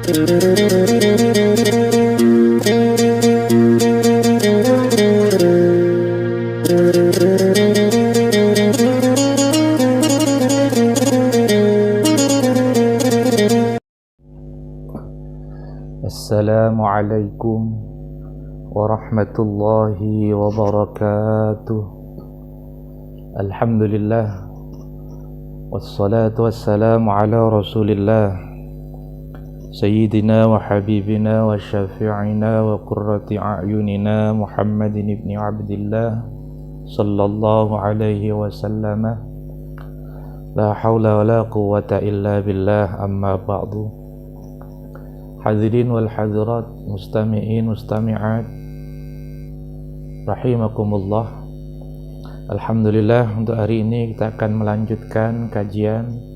Assalamualaikum warahmatullahi wabarakatuh. Alhamdulillah, wassalatu wassalamu ala rasulillah, Sayyidina wa habibina wa syafi'ina wa qurrati a'yunina Muhammadin ibni Abdillah sallallahu alaihi wasallam. La hawla wa la quwwata illa billah, amma ba'du. Hadirin wal hadirat, mustami'in mustami'at rahimakumullah. Alhamdulillah, untuk hari ini kita akan melanjutkan kajian,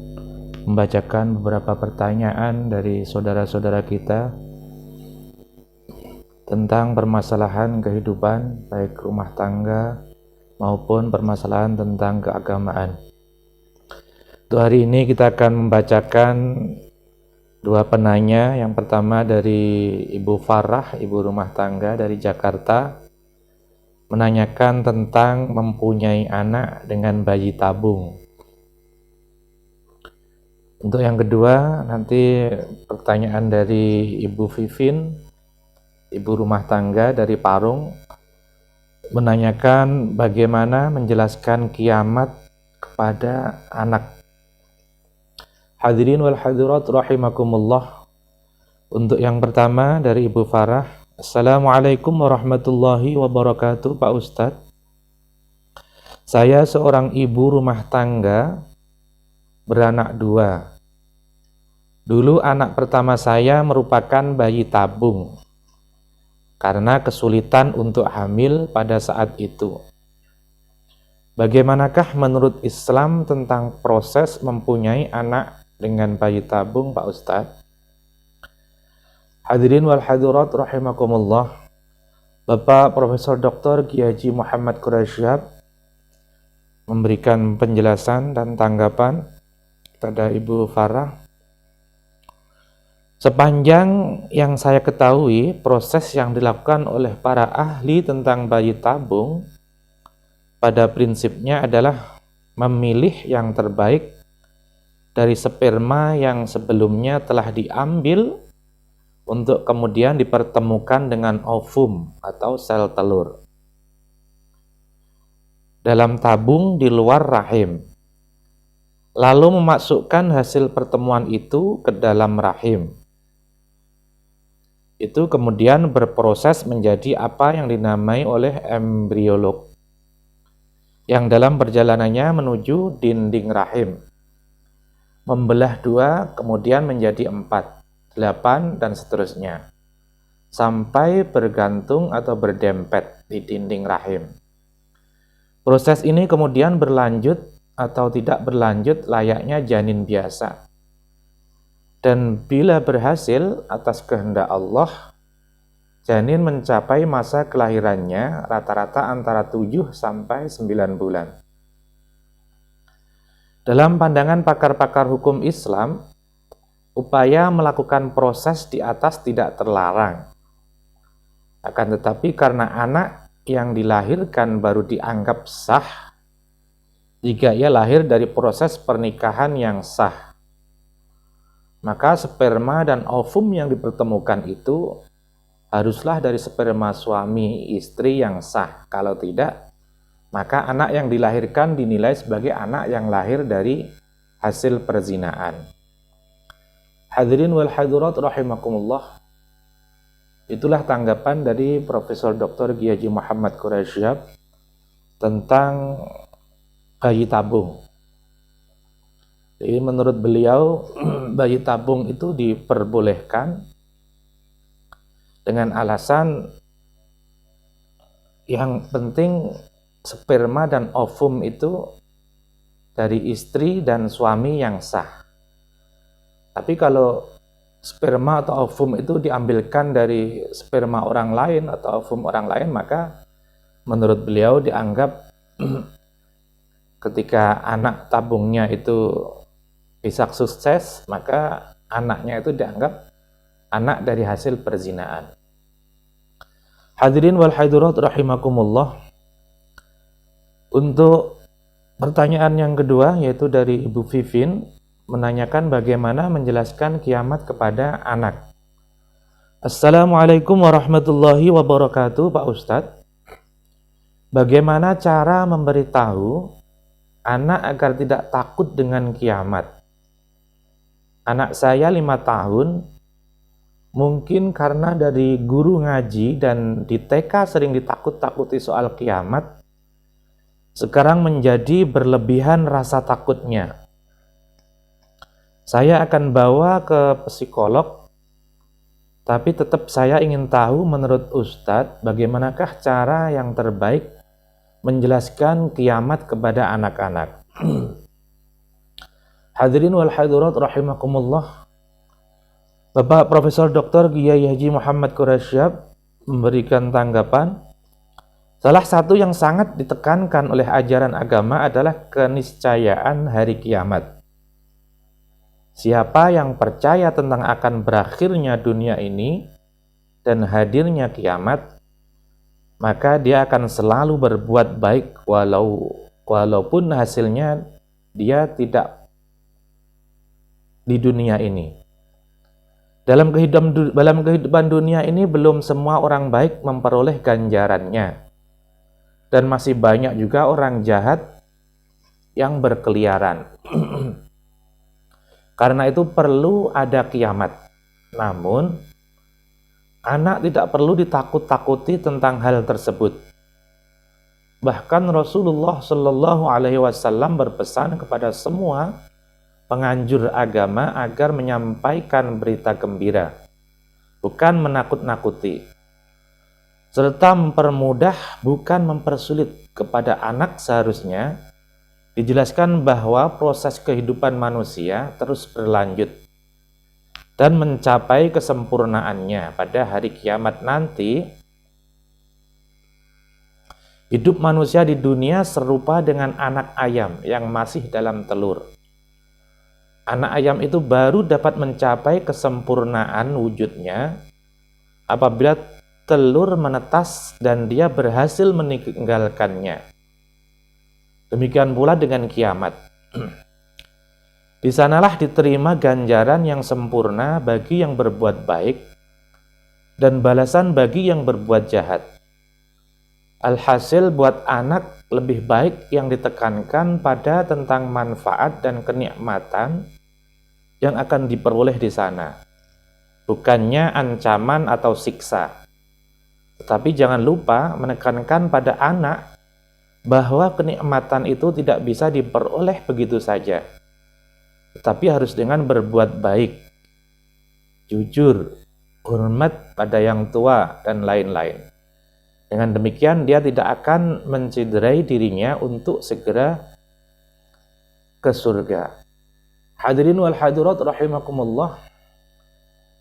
membacakan beberapa pertanyaan dari saudara-saudara kita tentang permasalahan kehidupan, baik rumah tangga maupun permasalahan tentang keagamaan. Untuk hari ini kita akan membacakan dua penanya. Yang pertama dari Ibu Farah, ibu rumah tangga dari Jakarta, menanyakan tentang mempunyai anak dengan bayi tabung. Untuk yang kedua, nanti pertanyaan dari Ibu Vivin, ibu rumah tangga dari Parung, menanyakan bagaimana menjelaskan kiamat kepada anak. Hadirin wal hadirat rahimakumullah. Untuk yang pertama dari Ibu Farah, Assalamualaikum warahmatullahi wabarakatuh, Pak Ustadz. Saya seorang ibu rumah tangga beranak dua. Dulu anak pertama saya merupakan bayi tabung karena kesulitan untuk hamil pada saat itu. Bagaimanakah menurut Islam tentang proses mempunyai anak dengan bayi tabung, Pak Ustadz? Hadirin wal hadirat rahimakumullah. Bapak Profesor Dr. Kiai Haji Muhammad Quraisyhab memberikan penjelasan dan tanggapan pada Ibu Farah. Sepanjang yang saya ketahui, proses yang dilakukan oleh para ahli tentang bayi tabung pada prinsipnya adalah memilih yang terbaik dari sperma yang sebelumnya telah diambil untuk kemudian dipertemukan dengan ovum atau sel telur dalam tabung di luar rahim, lalu memasukkan hasil pertemuan itu ke dalam rahim. Itu kemudian berproses menjadi apa yang dinamai oleh embriolog, yang dalam perjalanannya menuju dinding rahim membelah dua, kemudian menjadi 4, 8, dan seterusnya, sampai bergantung atau berdempet di dinding rahim. Proses ini kemudian berlanjut atau tidak berlanjut layaknya janin biasa. Dan bila berhasil atas kehendak Allah, janin mencapai masa kelahirannya rata-rata antara 7 sampai 9 bulan. Dalam pandangan pakar-pakar hukum Islam, upaya melakukan proses di atas tidak terlarang. Akan tetapi karena anak yang dilahirkan baru dianggap sah jika ia lahir dari proses pernikahan yang sah, maka sperma dan ovum yang dipertemukan itu haruslah dari sperma suami istri yang sah. Kalau tidak, maka anak yang dilahirkan dinilai sebagai anak yang lahir dari hasil perzinaan. Hadirin wal hadirat rahimakumullah. Itulah tanggapan dari Profesor Dr. Kiai Haji Muhammad Quraisyhab tentang bayi tabung. Jadi menurut beliau, bayi tabung itu diperbolehkan dengan alasan yang penting sperma dan ovum itu dari istri dan suami yang sah. Tapi kalau sperma atau ovum itu diambilkan dari sperma orang lain atau ovum orang lain, maka menurut beliau dianggap ketika anak tabungnya itu bisa sukses, maka anaknya itu dianggap anak dari hasil perzinaan. Hadirin wal hadirat rahimakumullah. Untuk pertanyaan yang kedua, yaitu dari Ibu Vivin, menanyakan bagaimana menjelaskan kiamat kepada anak. Assalamualaikum warahmatullahi wabarakatuh, Pak Ustadz. Bagaimana cara memberitahu anak agar tidak takut dengan kiamat? Anak saya 5 tahun, mungkin karena dari guru ngaji dan di TK sering ditakut-takuti soal kiamat, sekarang menjadi berlebihan rasa takutnya. Saya akan bawa ke psikolog, tapi tetap saya ingin tahu menurut Ustadz, bagaimanakah cara yang terbaik menjelaskan kiamat kepada anak-anak. Hadirin wal hadirat rahimakumullah. Bapak Profesor Dr. Kiai Haji Muhammad Qurasyab memberikan tanggapan. Salah satu yang sangat ditekankan oleh ajaran agama adalah keniscayaan hari kiamat. Siapa yang percaya tentang akan berakhirnya dunia ini dan hadirnya kiamat, maka dia akan selalu berbuat baik walaupun hasilnya dia tidak di dunia ini. Dalam kehidupan dunia ini belum semua orang baik memperoleh ganjarannya. Dan masih banyak juga orang jahat yang berkeliaran. Karena itu perlu ada kiamat. Namun, anak tidak perlu ditakut-takuti tentang hal tersebut. Bahkan Rasulullah Shallallahu Alaihi Wasallam berpesan kepada semua penganjur agama agar menyampaikan berita gembira, bukan menakut-nakuti. Serta mempermudah bukan mempersulit. Kepada anak seharusnya dijelaskan bahwa proses kehidupan manusia terus berlanjut dan mencapai kesempurnaannya pada hari kiamat nanti. Hidup manusia di dunia serupa dengan anak ayam yang masih dalam telur. Anak ayam itu baru dapat mencapai kesempurnaan wujudnya apabila telur menetas dan dia berhasil meninggalkannya. Demikian pula dengan kiamat. Di sanalah diterima ganjaran yang sempurna bagi yang berbuat baik dan balasan bagi yang berbuat jahat. Alhasil buat anak lebih baik yang ditekankan pada tentang manfaat dan kenikmatan yang akan diperoleh di sana, bukannya ancaman atau siksa. Tetapi jangan lupa menekankan pada anak bahwa kenikmatan itu tidak bisa diperoleh begitu saja, tetapi harus dengan berbuat baik, jujur, hormat pada yang tua, dan lain-lain. Dengan demikian dia tidak akan mencederai dirinya untuk segera ke surga. Hadirin wal hadirat rahimakumullah.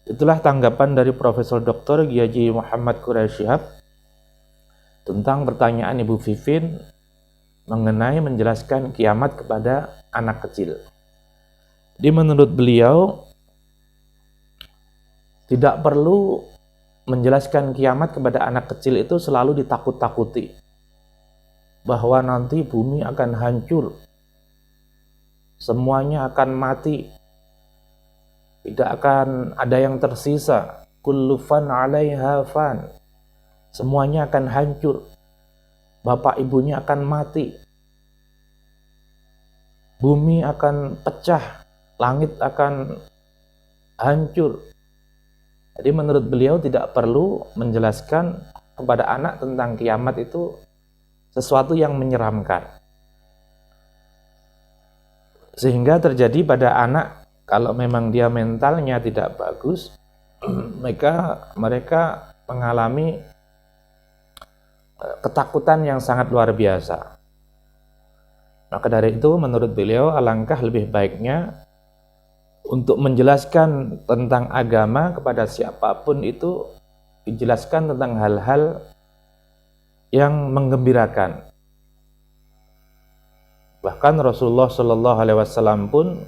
Itulah tanggapan dari Profesor Dr. Kiai Muhammad Qurasyab tentang pertanyaan Ibu Vivin mengenai menjelaskan kiamat kepada anak kecil. Jadi menurut beliau tidak perlu menjelaskan kiamat kepada anak kecil itu selalu ditakut-takuti bahwa nanti bumi akan hancur, semuanya akan mati, tidak akan ada yang tersisa. Kullu fan 'alaiha fan. Semuanya akan hancur. Bapak ibunya akan mati. Bumi akan pecah, langit akan hancur. Jadi menurut beliau tidak perlu menjelaskan kepada anak tentang kiamat itu sesuatu yang menyeramkan. Sehingga terjadi pada anak, kalau memang dia mentalnya tidak bagus, mereka mengalami ketakutan yang sangat luar biasa. Maka dari itu menurut beliau alangkah lebih baiknya untuk menjelaskan tentang agama kepada siapapun itu dijelaskan tentang hal-hal yang menggembirakan. Bahkan Rasulullah Shallallahu Alaihi Wasallam pun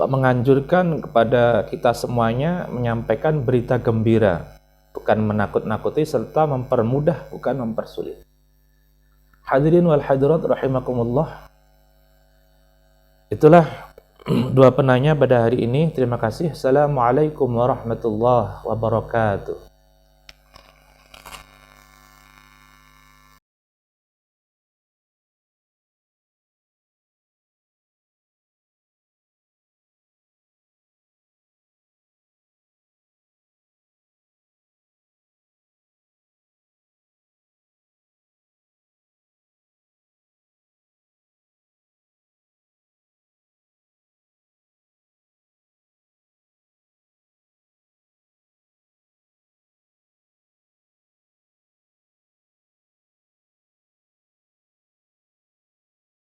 menganjurkan kepada kita semuanya menyampaikan berita gembira, bukan menakut-nakuti, serta mempermudah, bukan mempersulit. Hadirin wal hadirat rahimakumullah. Itulah dua penanya pada hari ini. Terima kasih. Assalamualaikum warahmatullahi wabarakatuh.